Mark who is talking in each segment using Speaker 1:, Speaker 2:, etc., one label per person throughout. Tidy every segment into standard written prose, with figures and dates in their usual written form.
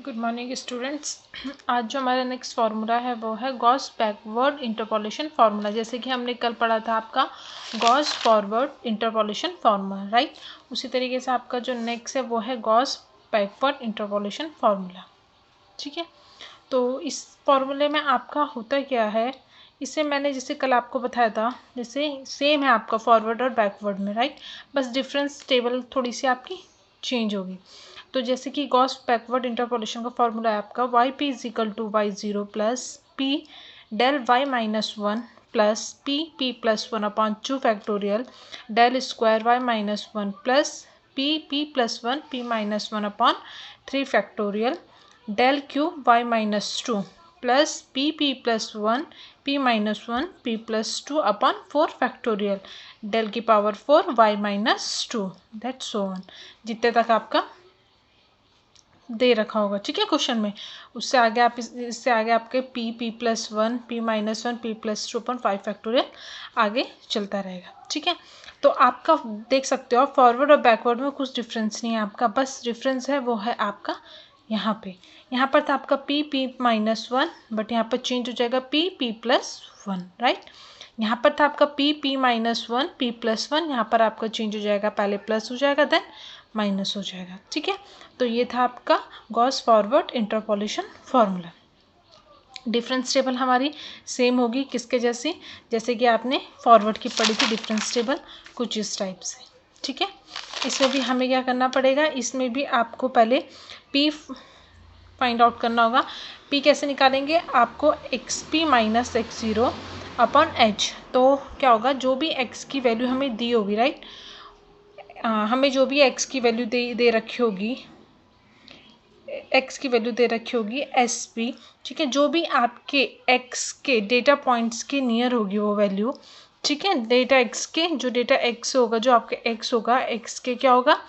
Speaker 1: Good morning students. आज जो हमारा नेक्स्ट फार्मूला है वो है गॉस बैकवर्ड इंटरपोलेशन फार्मूला। जैसे कि हमने कल पढ़ा था आपका Gauss forward interpolation formula, right. उसी तरीके से आपका जो नेक्स्ट है वो है गॉस बैकवर्ड इंटरपोलेशन फार्मूला, ठीक है। तो इस फार्मूले में आपका होता क्या है, इसे मैंने जैसे कल आपको बताया था, जैसे सेम है आपका फॉरवर्ड और बैकवर्ड में, राइट। बस डिफरेंस टेबल थोड़ी सी आपकी चेंज होगी। तो जैसे कि गॉस बैकवर्ड इंटरपोलेशन का फॉर्मूला है आपका y p is equal to y zero plus p del y minus one plus p plus one upon two factorial del square y minus one plus p plus one p minus one upon three factorial del cube y minus two plus p plus one p minus one p plus two upon four factorial del की power four y minus to, that so on, जितने तक आपका दे रखा होगा, ठीक है, question में। उससे आगे आप इससे आगे आपके P plus one p minus one p plus two upon five factorial आगे चलता रहेगा, ठीक है। तो आपका देख सकते हो फॉरवर्ड और बैकवर्ड में कुछ डिफरेंस नहीं है आपका, बस डिफरेंस है वो है आपका यहाँ पर था आपका पी माइनस वन, बट यहाँ पर चेंज हो जाएगा पी प्लस वन, राइट। यहाँ पर था आपका P minus one p plus one, यहाँ पर आपका चेंज हो जाएगा, पहले प्लस हो जाएगा देन माइनस हो जाएगा, ठीक है। तो ये था आपका Gauss forward interpolation formula. Difference table हमारी सेम होगी किसके जैसी, जैसे कि आपने फॉरवर्ड की पढ़ी थी डिफरेंस टेबल, कुछ इस टाइप से, ठीक है। इसमें भी हमें क्या करना पड़ेगा, इसमें भी आपको पहले पी फाइंड आउट करना होगा। पी कैसे निकालेंगे, आपको x p minus x zero upon H, तो क्या होगा, जो भी एक्स की वैल्यू हमें दी होगी, राइट, हमें जो भी एक्स की वैल्यू दे रखी होगी, एक्स की वैल्यू दे रखी होगी एस पी, ठीक है, जो भी आपके एक्स के डेटा पॉइंट्स के नियर होगी वो वैल्यू, ठीक है। डेटा एक्स के जो डेटा एक्स होगा, जो आपके एक्स होगा, एक्स के क्या होगा,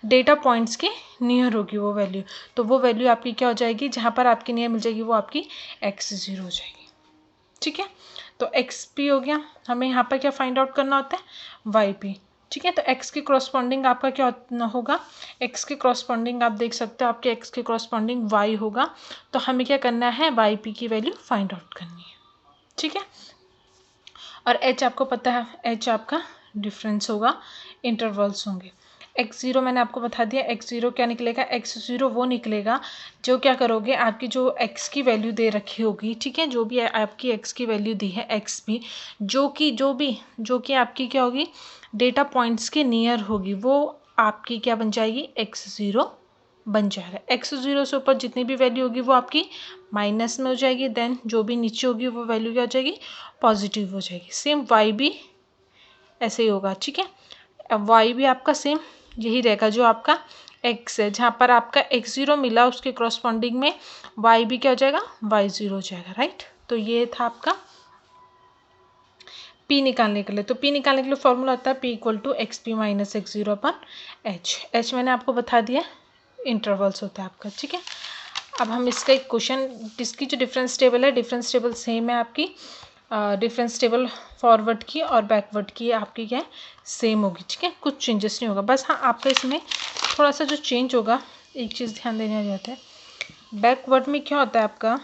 Speaker 1: डेटा पॉइंट्स के नियर होगी वो वैल्यू, तो वो वैल्यू आपकी क्या हो जाएगी, जहाँ पर आपकी नियर मिल जाएगी वो आपकी एक्स ज़ीरो हो जाएगी, ठीक है। तो एक्स पी हो गया, हमें यहाँ पर क्या फाइंड आउट करना होता है, वाई पी, ठीक है। तो x के क्रॉसपॉन्डिंग आपका क्या होगा, x के क्रॉसपॉन्डिंग आप देख सकते हो आपके x के क्रॉसपॉन्डिंग y होगा, तो हमें क्या करना है, वाई पी की वैल्यू फाइंड आउट करनी है, ठीक है। और h आपको पता है, h आपका डिफरेंस होगा, इंटरवल्स होंगे। एक्स ज़ीरो मैंने आपको बता दिया, एक्स ज़ीरो क्या निकलेगा, एक्स ज़ीरो वो निकलेगा जो क्या करोगे, आपकी जो एक्स की वैल्यू दे रखी होगी, ठीक है, जो भी आपकी एक्स की वैल्यू दी है एक्स भी, जो कि आपकी क्या होगी, डेटा पॉइंट्स के नियर होगी, वो आपकी क्या बन जाएगी, एक्स ज़ीरो बन जाएगा। एक्स ज़ीरो से ऊपर जितनी भी वैल्यू होगी वो आपकी माइनस में हो जाएगी, देन जो भी नीचे होगी वो वैल्यू क्या हो जाएगी, पॉजिटिव हो जाएगी। सेम वाई भी ऐसे ही होगा, ठीक है। अब वाई भी आपका सेम यही रहेगा, जो आपका एक्स है, जहाँ पर आपका एक्स ज़ीरो मिला उसके क्रॉसपॉन्डिंग में वाई भी क्या हो जाएगा, वाई ज़ीरो हो जाएगा, राइट। तो ये था आपका पी निकालने के लिए। तो पी निकालने के लिए फॉर्मूला होता है p equal to x p minus x zero upon h मैंने आपको बता दिया, इंटरवल्स होता है आपका, ठीक है। अब हम इसका एक क्वेश्चन, इसकी जो डिफरेंस टेबल है, डिफरेंस टेबल सेम है आपकी, डिफरेंस टेबल फॉरवर्ड की और बैकवर्ड की आपकी क्या है, सेम होगी, ठीक है, कुछ चेंजेस नहीं होगा। बस हाँ, आपका इसमें थोड़ा सा जो चेंज होगा, एक चीज़ ध्यान देने आ जाता है, बैकवर्ड में क्या होता है आपका,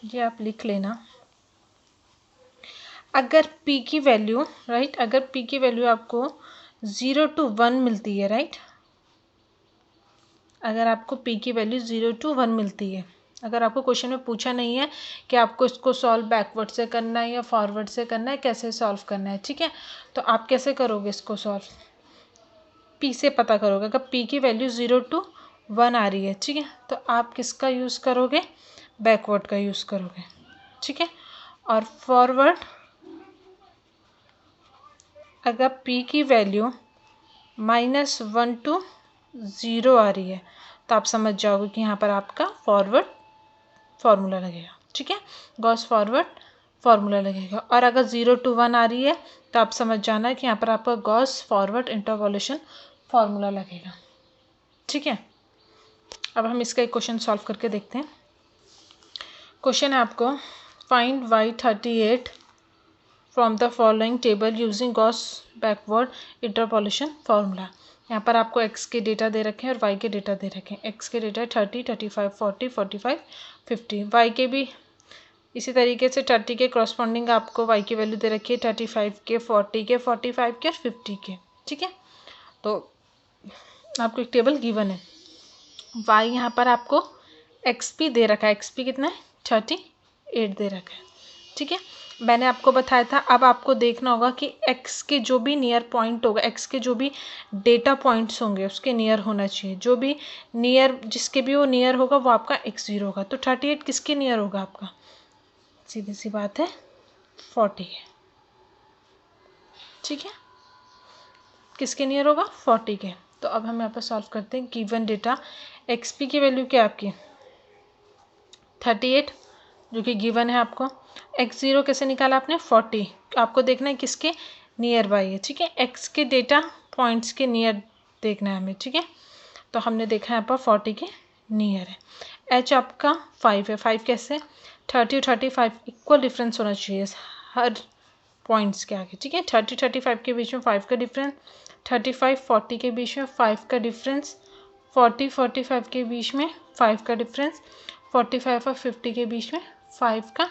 Speaker 1: ये आप लिख लेना, अगर p की वैल्यू, राइट, अगर p की वैल्यू आपको 0 to 1 मिलती है, राइट, अगर आपको p की वैल्यू 0 to 1 मिलती है, अगर आपको क्वेश्चन में पूछा नहीं है कि आपको इसको सॉल्व बैकवर्ड से करना है या फॉरवर्ड से करना है, कैसे सॉल्व करना है, ठीक है, तो आप कैसे करोगे इसको सॉल्व, p से पता करोगे। अगर p की वैल्यू 0 to 1 आ रही है, ठीक है, तो आप किसका यूज़ करोगे, बैकवर्ड का यूज़ करोगे, ठीक है। और फॉरवर्ड, अगर p की वैल्यू -1 to 0 आ रही है, तो आप समझ जाओगे कि यहाँ पर आपका फॉरवर्ड फार्मूला लगेगा, ठीक है, गॉस फॉरवर्ड फार्मूला लगेगा। और अगर 0 to 1 आ रही है तो आप समझ जाना है कि यहाँ पर आपका गॉस फॉरवर्ड इंटरपोलेशन फार्मूला लगेगा, ठीक है। अब हम इसका एक क्वेश्चन सॉल्व करके देखते हैं। क्वेश्चन है आपको, find y38 from the following table using Gauss backward interpolation formula. यहाँ पर आपको एक्स के डेटा दे रखे हैं और वाई के डेटा दे रखे हैं। एक्स के डेटा 30, 35, 40, 45, 50। वाई के भी इसी तरीके से 30 के करस्पॉन्डिंग आपको वाई की वैल्यू दे रखी है, 35 के, 40 के, 45 के और 50 के। ठीक है, तो आपको एक टेबल गिवन है। वाई यहाँ पर आपको एक्स पी दे रखा है, एक्स पी कितना है 38 दे रखा है। ठीक है, मैंने आपको बताया था। अब आपको देखना होगा कि एक्स के जो भी नियर पॉइंट होगा, एक्स के जो भी डेटा पॉइंट्स होंगे उसके नियर होना चाहिए। जो भी नियर, जिसके भी वो नियर होगा वो आपका x0 होगा। तो 38 किसके नियर होगा आपका? सीधी सी बात है 40 है। ठीक है, किसके नियर होगा? 40 के। तो अब हम यहाँ पर सॉल्व करते हैं। गिवन डेटा एक्सपी की वैल्यू क्या आपकी 38 जो कि गिवन है आपको। x0 कैसे निकाला आपने? 40। आपको देखना है किसके नियर बाई है। ठीक है, x के डेटा पॉइंट्स के नियर देखना है हमें। ठीक है, तो हमने देखा है यहाँ पर 40 के नियर है। h आपका 5 है। 5 कैसे? 30 और 35 इक्वल डिफरेंस होना चाहिए हर पॉइंट्स के आगे। ठीक है, 30 35 के बीच में 5 का डिफरेंस, 35 40 के बीच में 5 का डिफरेंस, 40 45 के बीच में 5 का डिफरेंस, 45 और 50 के बीच में 5 का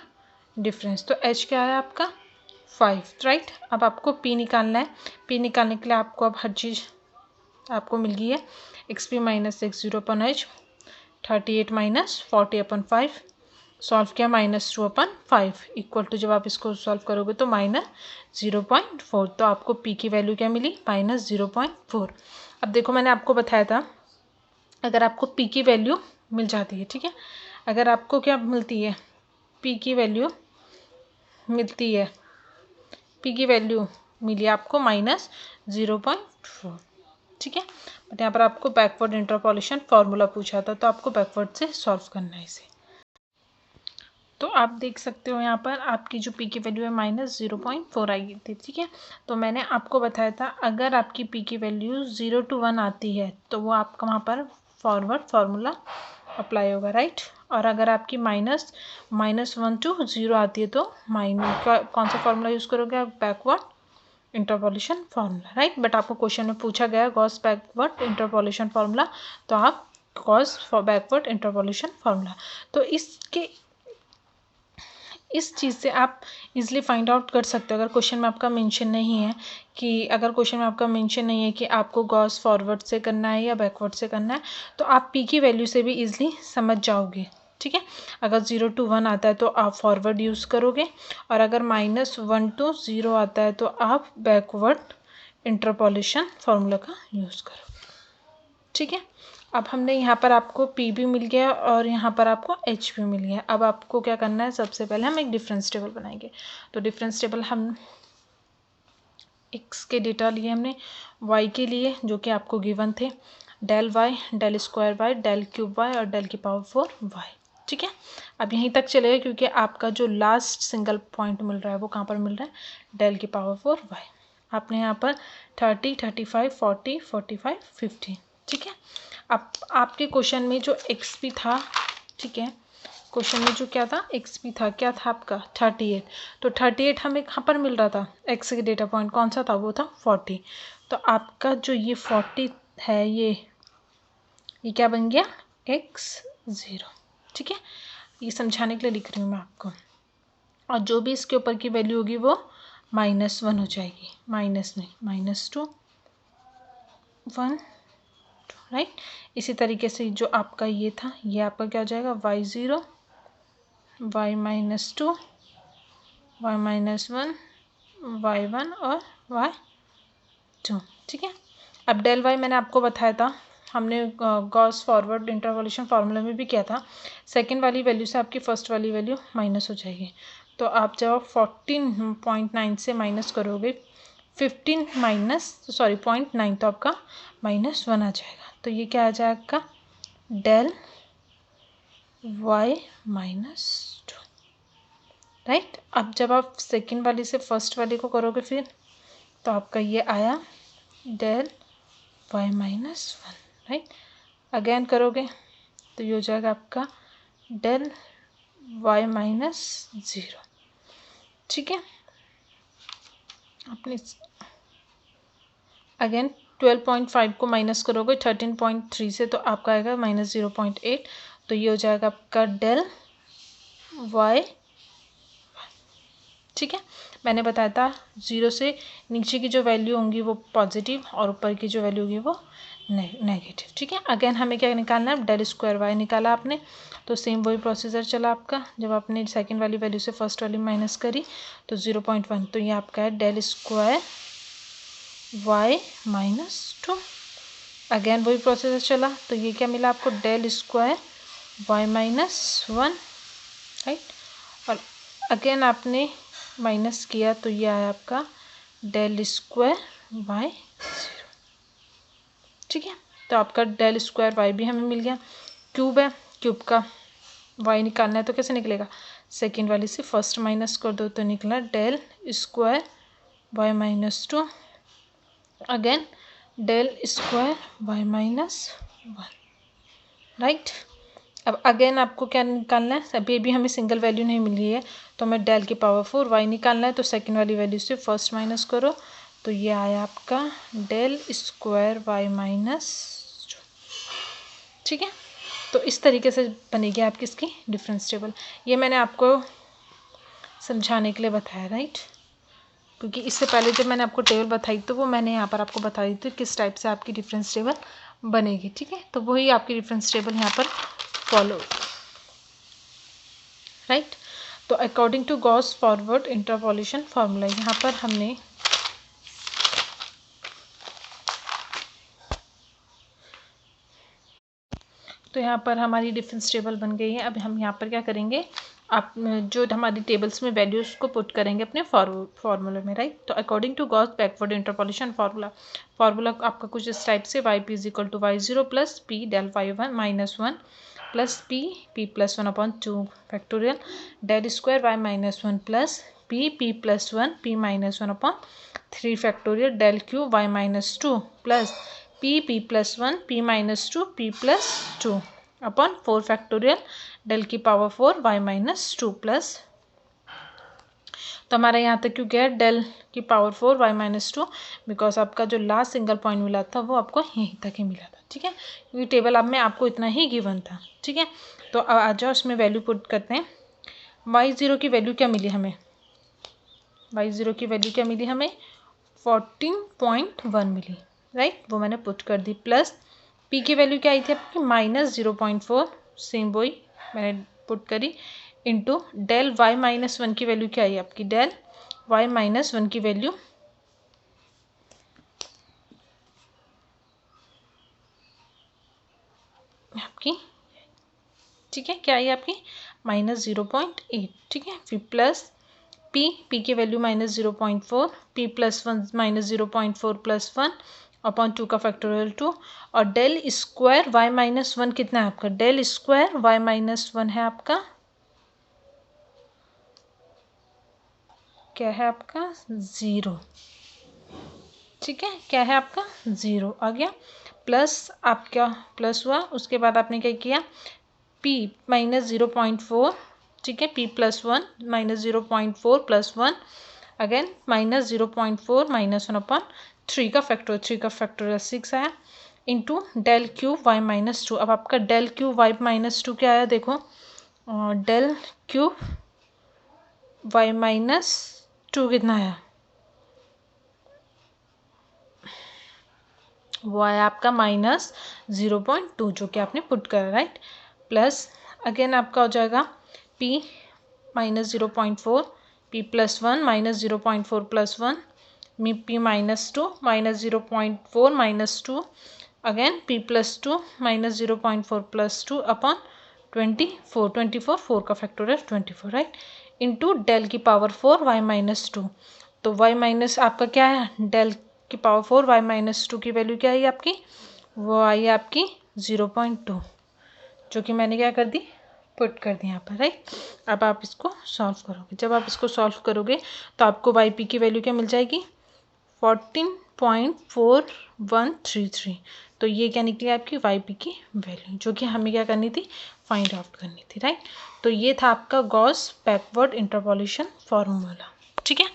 Speaker 1: डिफरेंस। तो h क्या है आपका 5, राइट। अब आपको p निकालना है। p निकालने के लिए आपको अब हर चीज़ आपको मिल गई है। xp माइनस x0 अपन h, 38 माइनस 40 अपन 5, सॉल्व किया -2 अपन 5 इक्वल टू, जब आप इसको सॉल्व करोगे तो -0.4। तो आपको p की वैल्यू क्या मिली? -0.4। अब देखो मैंने आपको बताया था अगर आपको p की वैल्यू मिल जाती है, ठीक है, अगर आपको क्या मिलती है? p की वैल्यू मिलती है, p की वैल्यू मिली आपको -0.4। ठीक है, बट यहाँ पर आपको बैकवर्ड इंटरपोलेशन फार्मूला पूछा था, तो आपको बैकवर्ड से सॉल्व करना है इसे। तो आप देख सकते हो यहाँ पर आपकी जो p की वैल्यू है -0.4 आई थी। ठीक है, तो मैंने आपको बताया था अगर आपकी p की वैल्यू 0 to 1 आती है तो वो आपका वहाँ पर फॉरवर्ड फार्मूला अप्लाई होगा, राइट। और अगर आपकी -1 to 0 आती है तो कौन सा फार्मूला यूज़ करोगे आप? Backward interpolation formula, right. But आपको क्वेश्चन में पूछा गया गॉस बैकवर्ड इंटरपोलेशन फार्मूला, तो आप गॉस बैकवर्ड इंटरपोलेशन फार्मूला। तो इस चीज़ से आप इजीली फाइंड आउट कर सकते हो। अगर क्वेश्चन में आपका मेंशन नहीं है कि आपको गॉस फॉरवर्ड से करना है या बैकवर्ड से करना है, तो आप p की वैल्यू से भी इजीली समझ जाओगे। ठीक है, अगर 0 to 1 आता है तो आप फॉरवर्ड यूज़ करोगे, और अगर -1 to 0 आता है तो आप बैकवर्ड इंटरपोलेशन फार्मूला का यूज़ करोगे। ठीक है, अब हमने यहाँ पर आपको p भी मिल गया और यहाँ पर आपको h भी मिल गया। अब आपको क्या करना है? सबसे पहले हम एक डिफरेंस टेबल बनाएंगे। तो डिफरेंस टेबल हम x के डेटा लिए हमने, y के लिए जो कि आपको गिवन थे, del y, del square y, del cube y और डेल की पावर 4 y। ठीक है, अब यहीं तक चलेगा क्योंकि आपका जो लास्ट सिंगल पॉइंट मिल रहा है वो कहाँ पर मिल रहा है? डेल की पावर 4 y। आपने यहाँ पर 30 35 40 45 50। ठीक है, अब आपके क्वेश्चन में जो XP था, ठीक है, क्वेश्चन में जो क्या था XP था, क्या था आपका 38। तो 38 हमें कहाँ पर मिल रहा था? X के डेटा पॉइंट कौन सा था? वो था 40। तो आपका जो ये 40 है ये क्या बन गया? x0। ठीक है, ये समझाने के लिए लिख रही हूँ मैं आपको। और जो भी इसके ऊपर की वैल्यू होगी वो -1 हो जाएगी, -2 1 राइट। इसी तरीके से जो आपका ये था ये आपका क्या हो जाएगा? y0, y-2, y-1, y1 और y2। ठीक है, अब डेल y मैंने आपको बताया था, हमने गॉस फॉरवर्ड इंटरपोलेशन फार्मूला में भी किया था। सेकंड वाली वैल्यू से आपकी फर्स्ट वाली वैल्यू माइनस हो जाएगी। तो आप जब 14.9 से माइनस करोगे 0.9 तो आपका -1 आ जाएगा। तो ये क्या आ जाएगा? Del y -2, right. अब जब आप सेकंड वाली से फर्स्ट वाली को करोगे फिर तो आपका ये आया डेल y -1, राइट। अगेन करोगे तो ये हो जाएगा आपका डेल y -0। ठीक है, अपने अगेन 12.5 को माइनस करोगे 13.3 से तो आपका आएगा -0.8, तो ये हो जाएगा आपका डेल वाई। ठीक है, मैंने बताया था 0 से नीचे की जो वैल्यू होंगी वो पॉजिटिव और ऊपर की जो वैल्यू होगी वो नेगेटिव। ठीक है, अगेन हमें क्या निकालना है, डेल स्क्वायर वाई निकाला आपने, तो सेम वही प्रोसीजर चला आपका। जब आपने सेकंड वाली वैल्यू से फर्स्ट वाली माइनस करी तो 0.1, तो ये आपका है डेल स्क्वायर वाई -2। अगेन वही प्रोसीजर चला, तो ये क्या मिला आपको, डेल स्क्वायर वाई -1, राइट। और अगेन आपने माइनस किया तो ये आया आपका डेल स्क्वायर वाई 0। ठीक है, तो आपका डेल स्क्वायर वाई भी हमें मिल गया। क्यूब है, क्यूब का वाई निकालना है तो कैसे निकलेगा, सेकेंड वाली से फर्स्ट माइनस कर दो तो निकला del square y -2, again del square y -1, right. अब अगेन आपको क्या निकालना है, अभी भी हमें सिंगल वैल्यू नहीं मिल रही है तो हमें डेल की पावर 4 वाई निकालना है, तो सेकंड वाली वैल्यू से फर्स्ट माइनस करो तो ये आया आपका डेल स्क्वायर वाई -2। ठीक है, तो इस तरीके से बनेगी आपकी इसकी डिफरेंस टेबल। ये मैंने आपको समझाने के लिए बताया, राइट, क्योंकि इससे पहले जब मैंने आपको टेबल बताई तो वो मैंने यहाँ पर आपको बता दी थी किस टाइप से आपकी डिफरेंस टेबल बनेगी। ठीक है, तो वही आपकी डिफरेंस टेबल यहाँ पर फॉलो, राइट। तो according to Gauss forward interpolation formula, यहाँ पर हमने तो यहाँ पर हमारी डिफरेंस टेबल बन गई है। अब हम यहाँ पर क्या करेंगे, आप जो हमारी टेबल्स में वैल्यूज़ को पुट करेंगे अपने फार्मूले में, राइट। तो according to Gauss backward interpolation formula आपका कुछ इस टाइप से, y p is equal to y zero plus p del y one minus one plus p plus one upon 2 factorial del square y -1 plus p plus one p -1 upon 3 factorial del cube y -2 plus p plus one p -2 p plus 2 upon 4 factorial del की power 4 Y -2 plus, तो हमारा यहाँ तक क्यों गया del की power 4 Y -2, because आपका जो लास्ट सिंगल पॉइंट मिला था वो आपको यहीं तक ही मिला था। ठीक है, क्योंकि टेबल अब में आपको इतना ही गिवन था। ठीक है, तो अब आ जाओ इसमें वैल्यू पुट करते हैं। y0 की वैल्यू क्या मिली हमें, y0 की वैल्यू क्या मिली हमें, 14.1 मिली, राइट, वो मैंने पुट कर दी। प्लस p की वैल्यू क्या आई थी आपकी -0.4, सेम वही मैंने पुट करी, इंटू डेल वाई -1 की वैल्यू क्या आई आपकी, डेल वाई -1 की वैल्यू आपकी, ठीक है, क्या आई आपकी -0.8। ठीक है, फिर प्लस पी की value -0.4, P plus one -0.4 plus 1 upon 2 का फैक्टोरियल 2, और डेल स्क्वायर वाई -1 कितना है आपका, डेल स्क्वायर वाई -1 है आपका, क्या है आपका 0। ठीक है, क्या है आपका 0 आ गया, प्लस आपका प्लस हुआ, उसके बाद आपने क्या किया, p -0.4, ठीक है, p plus one -0.4 plus 1, again -0.4 -1 upon 3 का फैक्टोरियल 6 आया, इंटू डेल क्यू वाई -2। अब आपका डेल क्यू वाई -2 क्या आया देखो, डेल क्यू वाई -2 कितना आया, वो आया आपका -0.2 जो कि आपने पुट करा, राइट। प्लस अगेन आपका हो जाएगा p -0.4 p plus one -0.4 plus 1 p -2 -0.4 -2 again p plus 2 -0.4 plus 2 upon 24 4 का फैक्टोरियल 24, राइट, इंटू डेल की पावर 4 वाई -2। तो वाई माइनस आपका क्या है, डेल की पावर 4 वाई -2 की वैल्यू क्या आई आपकी, वो आई आपकी 0.2, जो कि मैंने क्या कर दी, पुट कर दी यहाँ पर, राइट। अब आप इसको सॉल्व करोगे, जब आप इसको सॉल्व करोगे तो आपको वाई पी की वैल्यू क्या मिल जाएगी, 14.4133। तो ये क्या निकली आपकी वाई पी की वैल्यू, जो कि हमें क्या करनी थी, फाइंड आउट करनी थी, राइट। तो ये था आपका गॉस बैकवर्ड इंटरपोलेशन फार्मूला। ठीक है।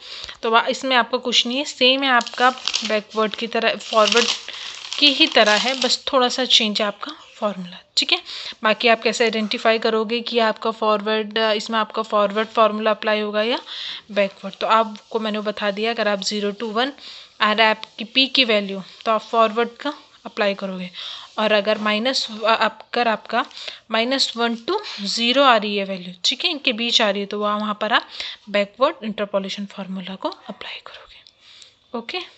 Speaker 1: तो इसमें आपका कुछ नहीं है, सेम है आपका बैकवर्ड की तरह, फॉरवर्ड की ही तरह है, बस थोड़ा सा चेंज है आपका फॉर्मूला, ठीक है। बाकी आप कैसे आइडेंटिफाई करोगे कि आपका फॉरवर्ड, इसमें आपका फॉरवर्ड फार्मूला अप्लाई होगा या बैकवर्ड, तो आपको मैंने बता दिया। अगर आप 0 to 1 आ रहा है आपकी पी की वैल्यू तो आप फॉरवर्ड का अप्लाई करोगे, और अगर आपका -1 to 0 आ रही है वैल्यू, ठीक है, इनके बीच आ रही है, तो वहाँ पर आप बैकवर्ड इंटरपोलेशन फार्मूला को अप्लाई करोगे। ओके।